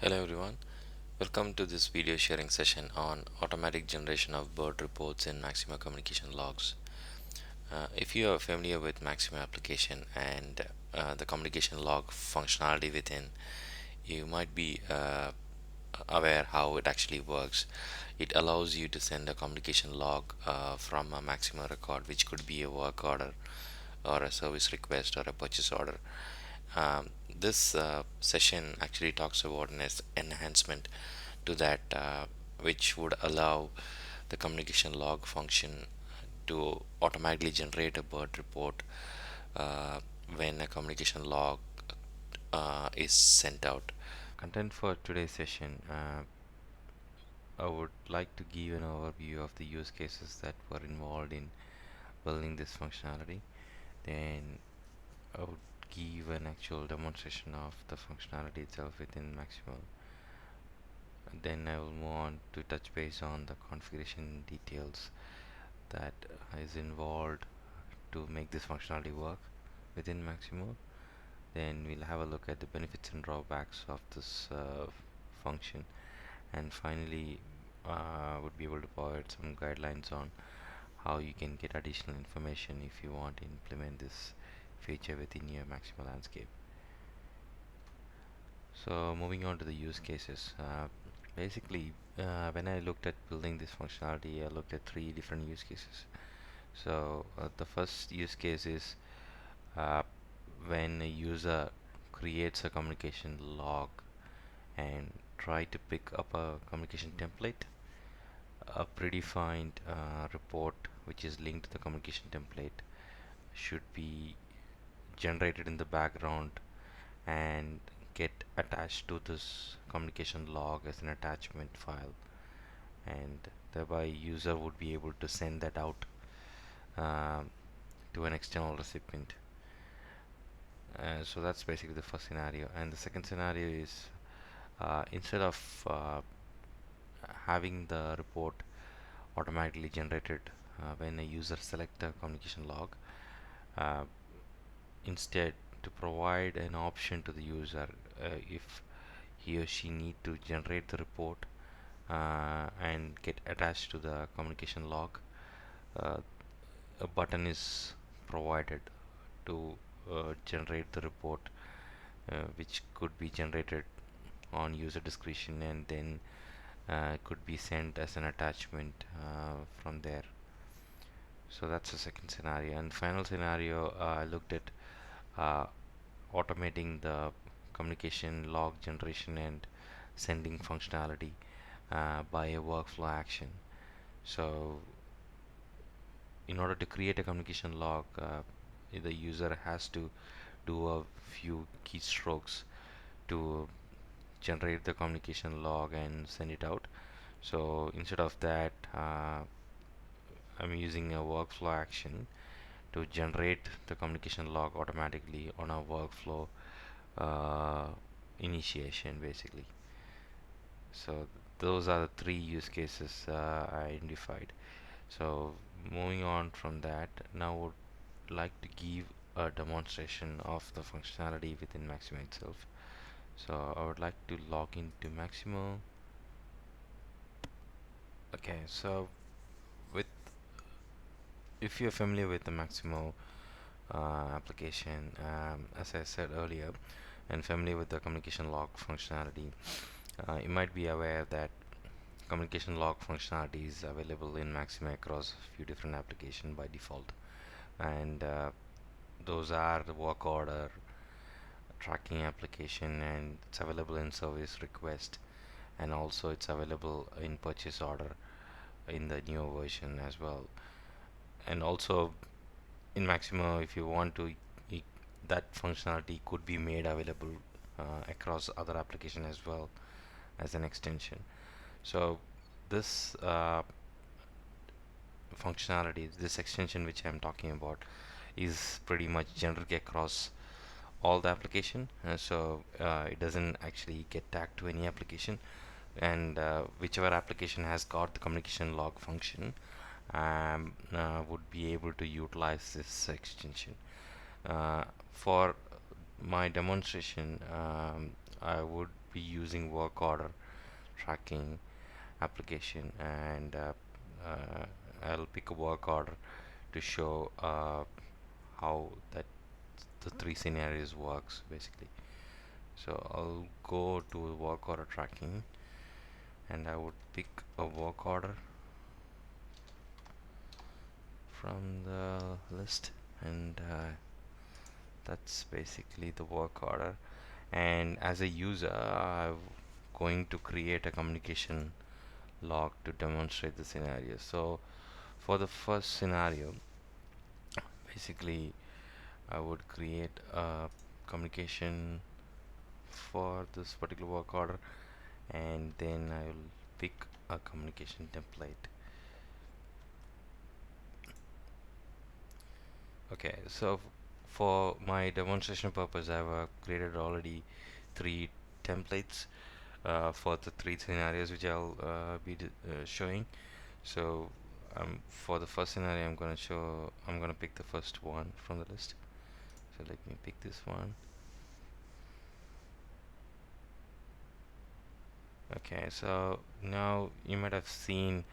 Hello everyone, welcome to this video sharing session on automatic generation of Birt reports in Maximo communication logs. If you are familiar with Maximo application and the communication log functionality within, you might be aware how it actually works. It allows you to send a communication log from a Maximo record, which could be a work order or a service request or a purchase order. This session actually talks about an enhancement to that, which would allow the communication log function to automatically generate a Birt report uh, when a communication log is sent out. Content for today's session, I would like to give an overview of the use cases that were involved in building this functionality. Then I would give an actual demonstration of the functionality itself within Maximo. Then I will move on to touch base on the configuration details that is involved to make this functionality work within Maximo. Then we'll have a look at the benefits and drawbacks of this function, and finally would be able to provide some guidelines on how you can get additional information if you want to implement this feature within your Maximo landscape. So moving on to the use cases, basically when I looked at building this functionality, I looked at three different use cases. So the first use case is uh, when a user creates a communication log and try to pick up a communication template, a predefined report which is linked to the communication template should be generated in the background and get attached to this communication log as an attachment file, and thereby user would be able to send that out um, to an external recipient. So that's basically the first scenario, and the second scenario is instead of having the report automatically generated when a user select a communication log, uh, instead to provide an option to the user, if he or she need to generate the report and get attached to the communication log, uh, a button is provided to generate the report, which could be generated on user discretion and then could be sent as an attachment from there. So that's the second scenario. And final scenario, I looked at uh, automating the communication log generation and sending functionality by a workflow action. So in order to create a communication log, the user has to do a few keystrokes to generate the communication log and send it out. So instead of that, I'm using a workflow action to generate the communication log automatically on a workflow uh, initiation basically. So those are the three use cases I identified. So moving on from that, now would like to give a demonstration of the functionality within Maximo itself. So I would like to log into Maximo. Okay, so with if you're familiar with the Maximo application, as I said earlier, and familiar with the communication log functionality, you might be aware that communication log functionality is available in Maximo across a few different applications by default, and those are the work order, tracking application, and it's available in service request, and also it's available in purchase order in the newer version as well. And also in Maximo, if you want to, that functionality could be made available across other application as well as an extension. So this functionality, this extension which I'm talking about, is pretty much generic across all the application. It doesn't actually get tagged to any application, and whichever application has got the communication log function would be able to utilize this extension. For my demonstration, I would be using work order tracking application, and uh, I'll pick a work order to show how that the three scenarios works basically. So I'll go to work order tracking, and I would pick a work order from the list, and that's basically the work order. And as a user, I'm going to create a communication log to demonstrate the scenario. So for the first scenario, basically I would create a communication for this particular work order, and then I will pick a communication template. Okay, so for my demonstration purpose, I've created already three templates for the three scenarios which I'll be showing. So for the first scenario, I'm gonna pick the first one from the list. So let me pick this one. Okay, so now you might have seen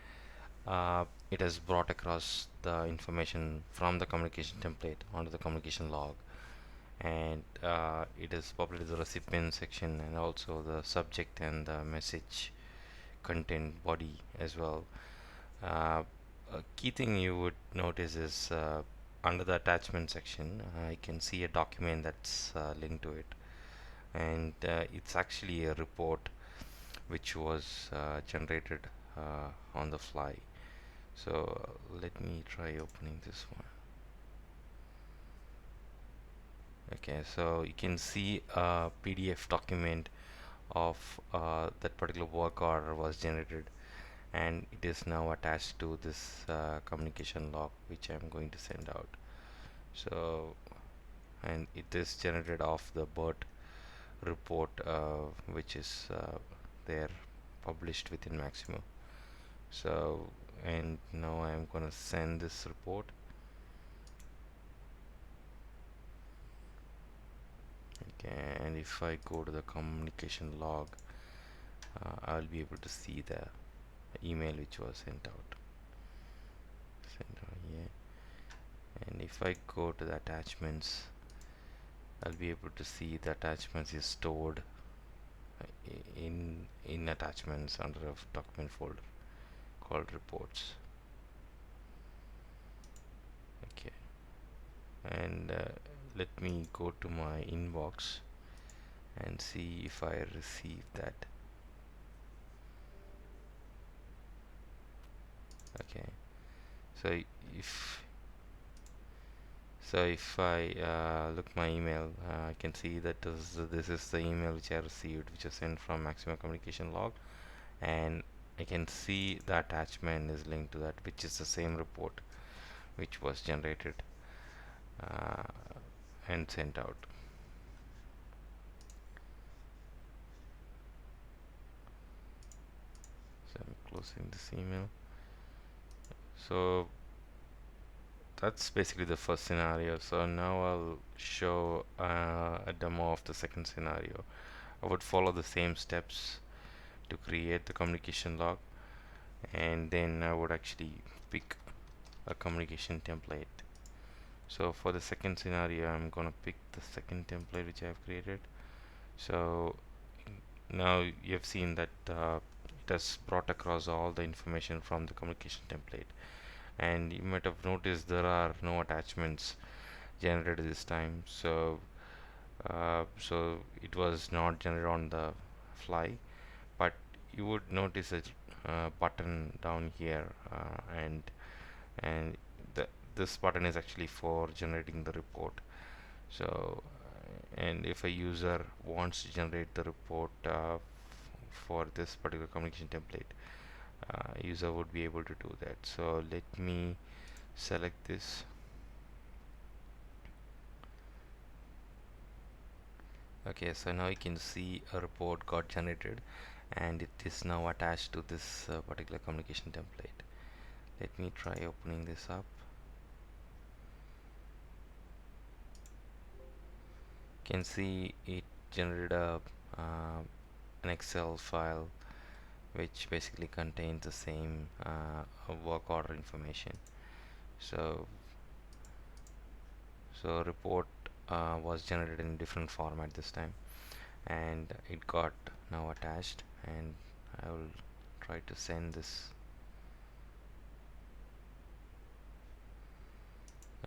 it has brought across the information from the communication template onto the communication log, and it is populated the recipient section and also the subject and the message content body as well. Uh, a key thing you would notice is under the attachment section, I can see a document that's linked to it, and it's actually a report which was generated on the fly. So let me try opening this one. Okay, so you can see a PDF document of that particular work order was generated, and it is now attached to this communication log which I'm going to send out. So, and it is generated off the Birt report which is there published within Maximo. So, and now I'm gonna send this report. Okay, and if I go to the communication log, I'll be able to see the email which was sent out. Here. And if I go to the attachments, I'll be able to see the attachments is stored in attachments under a document folder called reports. Okay, and let me go to my inbox and see if I receive that. Okay, so if if I look my email, I can see that this is the email which I received, which is sent from Maximum Communication Log, and I can see the attachment is linked to that, which is the same report which was generated uh, and sent out. So I'm closing this email. So that's basically the first scenario. So now I'll show a demo of the second scenario. I would follow the same steps to create the communication log, and then I would actually pick a communication template. So for the second scenario, I'm gonna pick the second template which I have created. So now you have seen that it has brought across all the information from the communication template, and you might have noticed there are no attachments generated this time. So so it was not generated on the fly, but you would notice a button down here, and this button is actually for generating the report. So and if a user wants to generate the report for this particular communication template, user would be able to do that. So let me select this. Okay, so now you can see a report got generated, and it is now attached to this particular communication template. Let me try opening this up. You can see it generated a uh, an Excel file which basically contains the same work order information. So report was generated in different format this time, and it got now attached, and I will try to send this.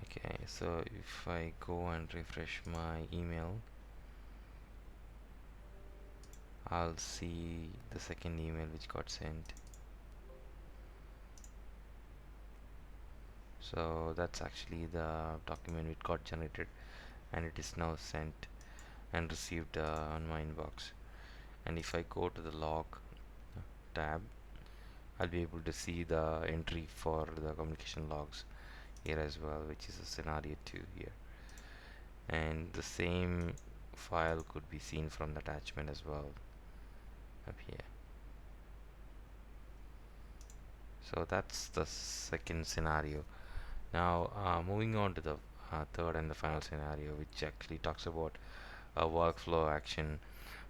Okay, so if I go and refresh my email, I'll see the second email which got sent. So that's actually the document which got generated, and it is now sent and received on my inbox. And if I go to the log tab, I'll be able to see the entry for the communication logs here as well, which is a scenario 2 here, and the same file could be seen from the attachment as well up here. So that's the second scenario. Now moving on to the third and the final scenario, which actually talks about a workflow action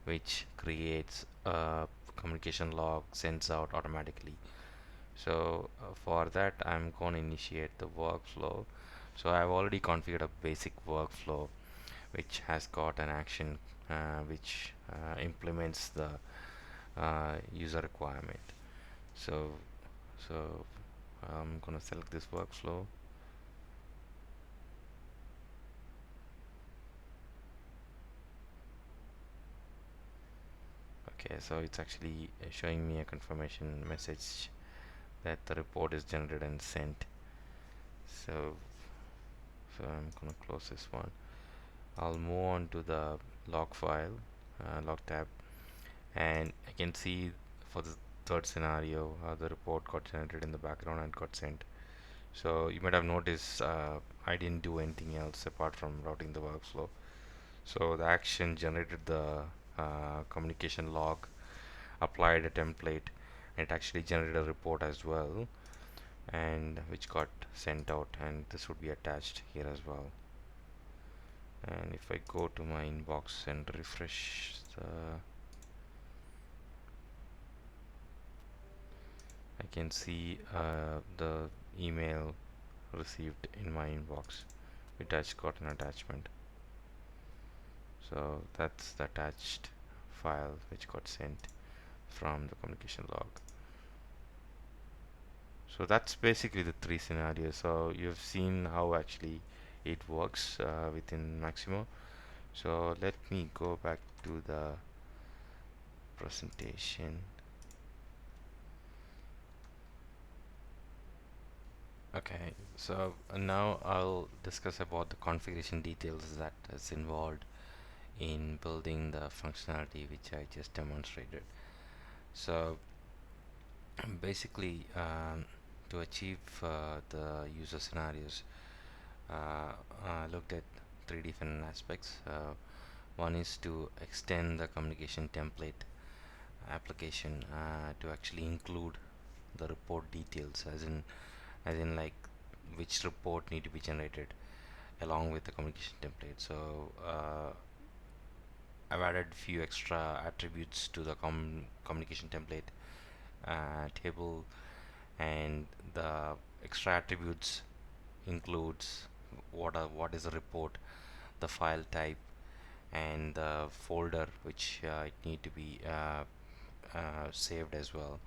which creates a communication log, sends out automatically. So for that, I'm going to initiate the workflow. So I've already configured a basic workflow which has got an action which implements the user requirement. So so I'm going to select this workflow. Okay, so it's actually showing me a confirmation message that the report is generated and sent. So I'm gonna close this one. I'll move on to the log file, log tab, and I can see for the third scenario the report got generated in the background and got sent. So you might have noticed I didn't do anything else apart from routing the workflow. So the action generated the communication log, applied a template, and it actually generated a report as well, and which got sent out, and this would be attached here as well. And if I go to my inbox and refresh I can see the email received in my inbox. It got an attachment. So that's the attached file which got sent from the communication log. So that's basically the three scenarios. So you've seen how actually it works within Maximo. So let me go back to the presentation. Okay, so now I'll discuss about the configuration details that is involved in building the functionality which I just demonstrated. So basically, to achieve the user scenarios, I looked at three different aspects. One is to extend the communication template application to actually include the report details, as in like which report need to be generated along with the communication template. So I've added few extra attributes to the communication template table, and the extra attributes includes what is a report, the file type, and the folder which it need to be saved as well.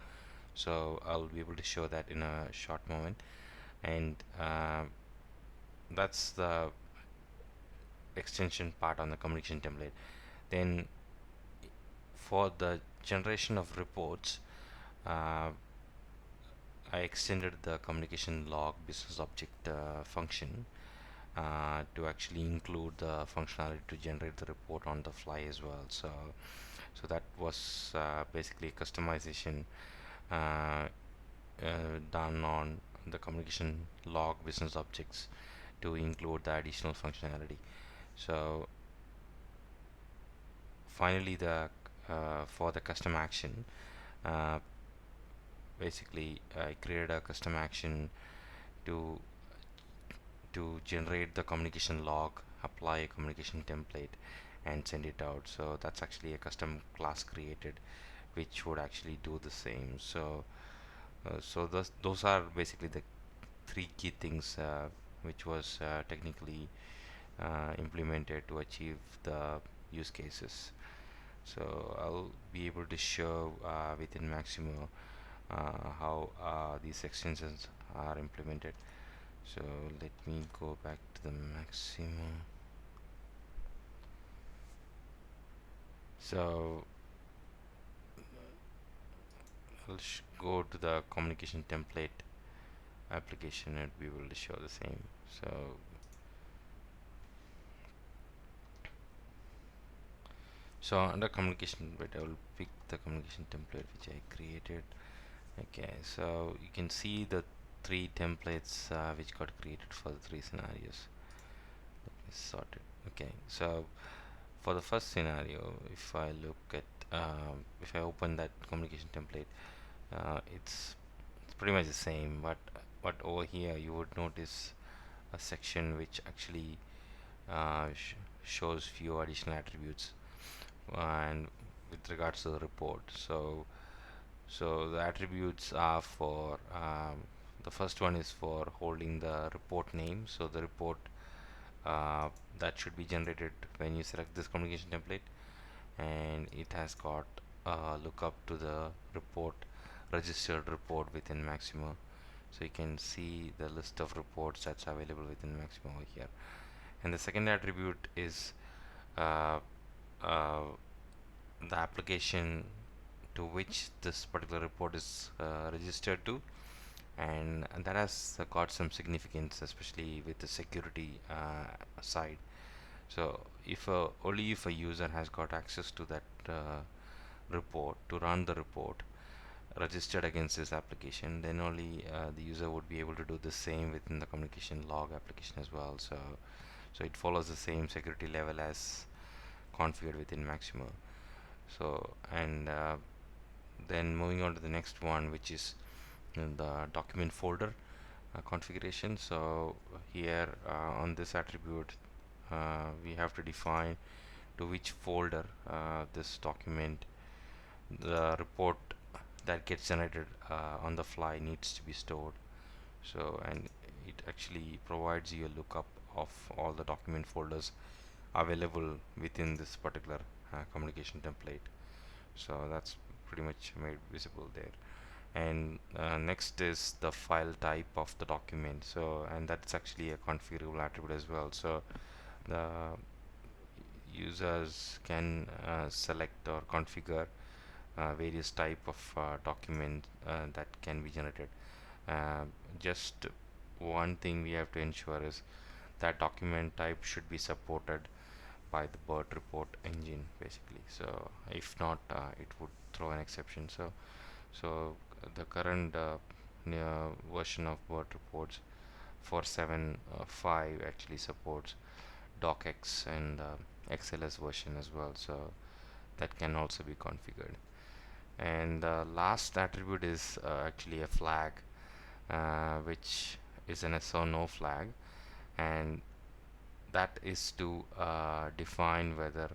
So I'll be able to show that in a short moment, and that's the extension part on the communication template. Then for the generation of reports, uh, I extended the communication log business object function to actually include the functionality to generate the report on the fly as well. So that was basically customization uh, done on the communication log business objects to include the additional functionality. So finally, the for the custom action, uh, basically I created a custom action to generate the communication log, apply a communication template, and send it out. So that's actually a custom class created which would actually do the same. So those are basically the three key things which was technically implemented to achieve the use cases. So I'll be able to show within Maximo how these extensions are implemented. So let me go back to the Maximo. So I'll go to the communication template application and we will show the same. So under communication template, I will pick the communication template which I created. Okay, so you can see the three templates which got created for the three scenarios. Let me sort it. Okay, so for the first scenario, if I look at if I open that communication template, it's pretty much the same, but over here you would notice a section which actually shows few additional attributes and with regards to the report. So the attributes are for the first one is for holding the report name. So the report uh, that should be generated when you select this communication template, and it has got lookup to the report, registered report within Maximo. So you can see the list of reports that's available within Maximo over here. And the second attribute is uh, uh, the application to which this particular report is registered to, and that has got some significance, especially with the security side. So if only if a user has got access to that report to run the report registered against this application, then only the user would be able to do the same within the communication log application as well. So it follows the same security level as configured within Maximo. So and then moving on to the next one, which is the document folder configuration. So here on this attribute we have to define to which folder this document, the report that gets generated on the fly, needs to be stored. So and it actually provides you a lookup of all the document folders available within this particular communication template. So that's pretty much made visible there. And next is the file type of the document. So and that's actually a configurable attribute as well. So the users can select or configure various type of document that can be generated. Just one thing we have to ensure is that document type should be supported by the Birt report engine basically. So if not, it would throw an exception. The current version of Birt reports 4.7.5 actually supports docx and XLS version as well, so that can also be configured. And the last attribute is actually a flag, which is an yes or no flag, and that is to define whether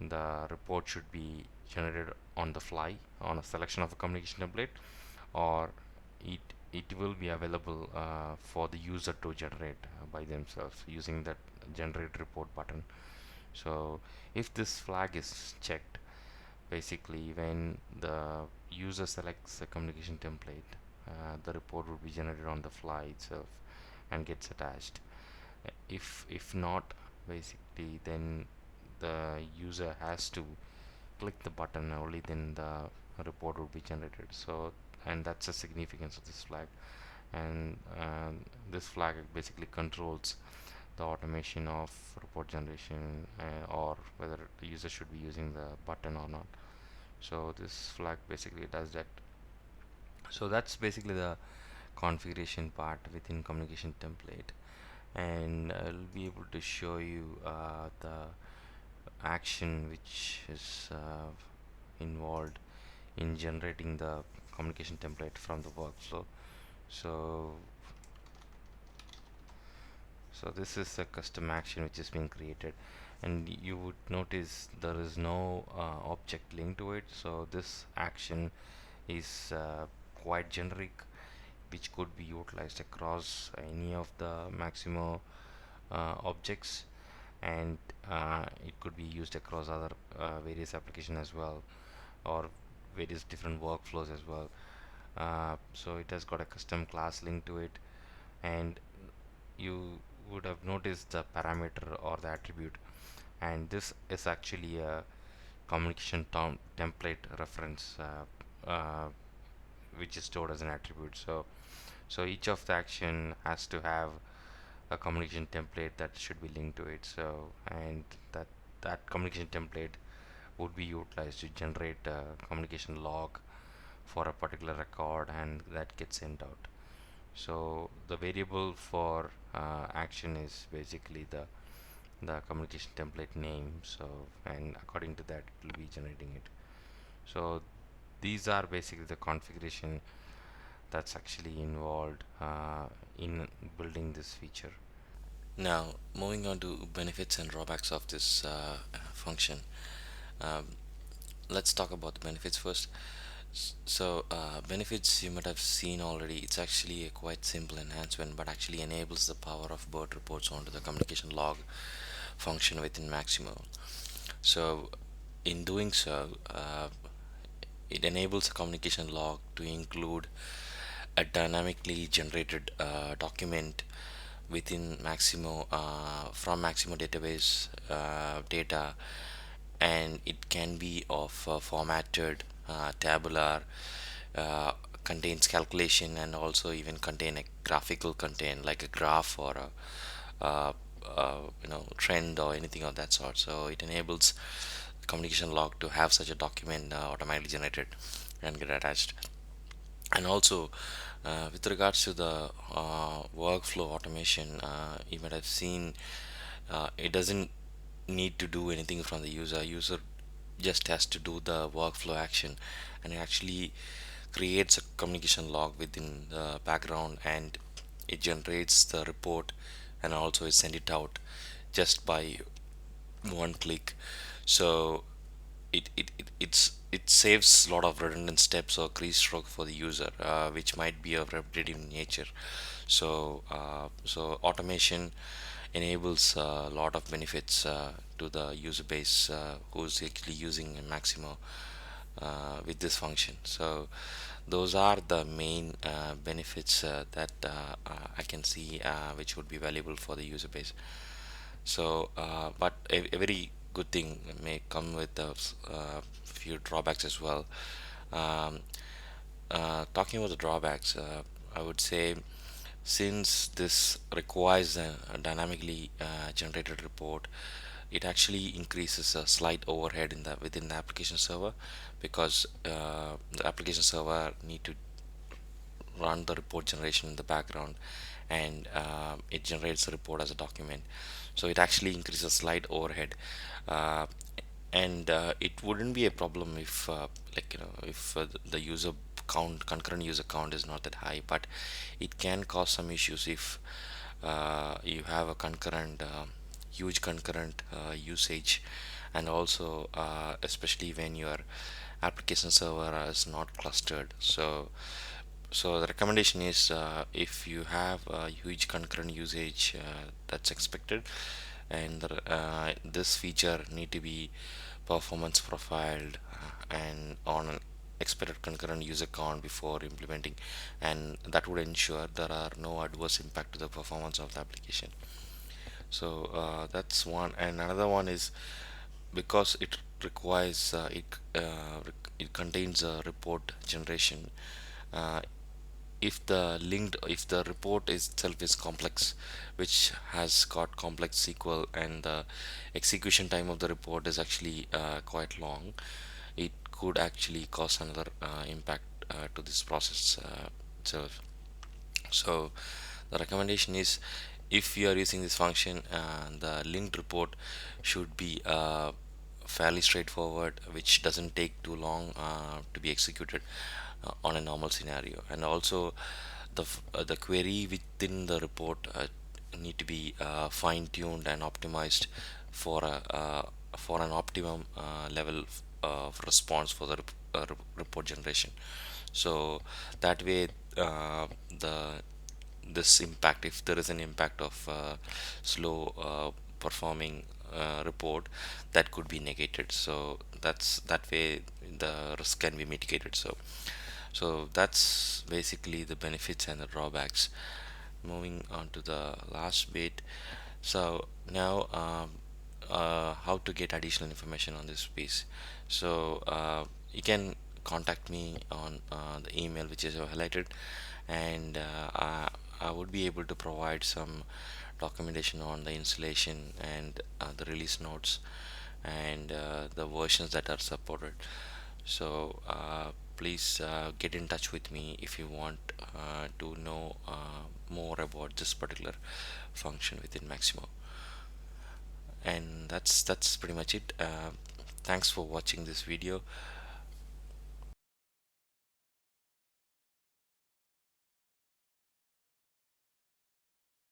the report should be generated on the fly on a selection of a communication template, or it it will be available for the user to generate by themselves using that generate report button. So if this flag is checked, basically when the user selects a communication template, the report will be generated on the fly itself and gets attached. If not, basically then the user has to click the button, only then the report will be generated. So and that's the significance of this flag. And this flag basically controls the automation of report generation, or whether the user should be using the button or not. So this flag basically does that. So that's basically the configuration part within communication template, and I'll be able to show you the action which is involved in generating the communication template from the workflow. So so this is a custom action which is being created, and you would notice there is no object linked to it, so this action is quite generic, which could be utilized across any of the Maximo objects, and it could be used across other various applications as well, or various different workflows as well. So it has got a custom class linked to it, and you would have noticed the parameter or the attribute, and this is actually a communication template reference, which is stored as an attribute. So each of the action has to have a communication template that should be linked to it. So, and that communication template would be utilized to generate a communication log for a particular record, and that gets sent out. So the variable for action is basically the communication template name. So, and according to that, it will be generating it. So these are basically the configuration that's actually involved in building this feature. Now, moving on to benefits and drawbacks of this function. Um, let's talk about the benefits first. Benefits you might have seen already. It's actually a quite simple enhancement, but actually enables the power of Birt reports onto the communication log function within Maximo. So, in doing so, it enables a communication log to include a dynamically generated document within Maximo from Maximo database data, and it can be of formatted tabular, uh, contains calculation, and also even contain a graphical content like a graph or trend or anything of that sort. So it enables communication log to have such a document automatically generated and get attached. And also, with regards to the workflow automation, you might have seen it doesn't need to do anything from the user just has to do the workflow action, and it actually creates a communication log within the background, and it generates the report, and also it send it out just by one click. So it saves a lot of redundant steps or keystroke for the user, which might be of repetitive nature. So automation enables a lot of benefits to the user base who's actually using Maximo with this function. So those are the main benefits that I can see which would be valuable for the user base. But a very good thing may come with a few drawbacks as well. Um, Talking about the drawbacks, I would say since this requires a dynamically generated report, it actually increases a slight overhead in the within the application server, because the application server need to run the report generation in the background, and it generates the report as a document. So it actually increases slight overhead, uh, and it wouldn't be a problem if if the user count concurrent user count is not that high, but it can cause some issues if you have a concurrent huge concurrent usage, and also especially when your application server is not clustered. So the recommendation is, if you have a huge concurrent usage that's expected, and this feature need to be performance profiled and on an expected concurrent user count before implementing, and that would ensure there are no adverse impact to the performance of the application. So that's one, and another one is because it requires it contains a report generation. uh, if the report itself is complex, which has got complex SQL, and the execution time of the report is actually quite long, it could actually cause another impact to this process itself. So the recommendation is, if you are using this function, the linked report should be fairly straightforward, which doesn't take too long to be executed on a normal scenario. And also the query within the report need to be fine-tuned and optimized for an optimum level of response for the report generation. So that way, the this impact, if there is an impact of slow performing report, that could be negated. So that way the risk can be mitigated. So that's basically the benefits and the drawbacks. Moving on to the last bit. So now, how to get additional information on this piece. So you can contact me on the email which is highlighted, and I would be able to provide some documentation on the installation and the release notes and the versions that are supported. So please get in touch with me if you want to know more about this particular function within Maximo. And that's pretty much it. Thanks for watching this video.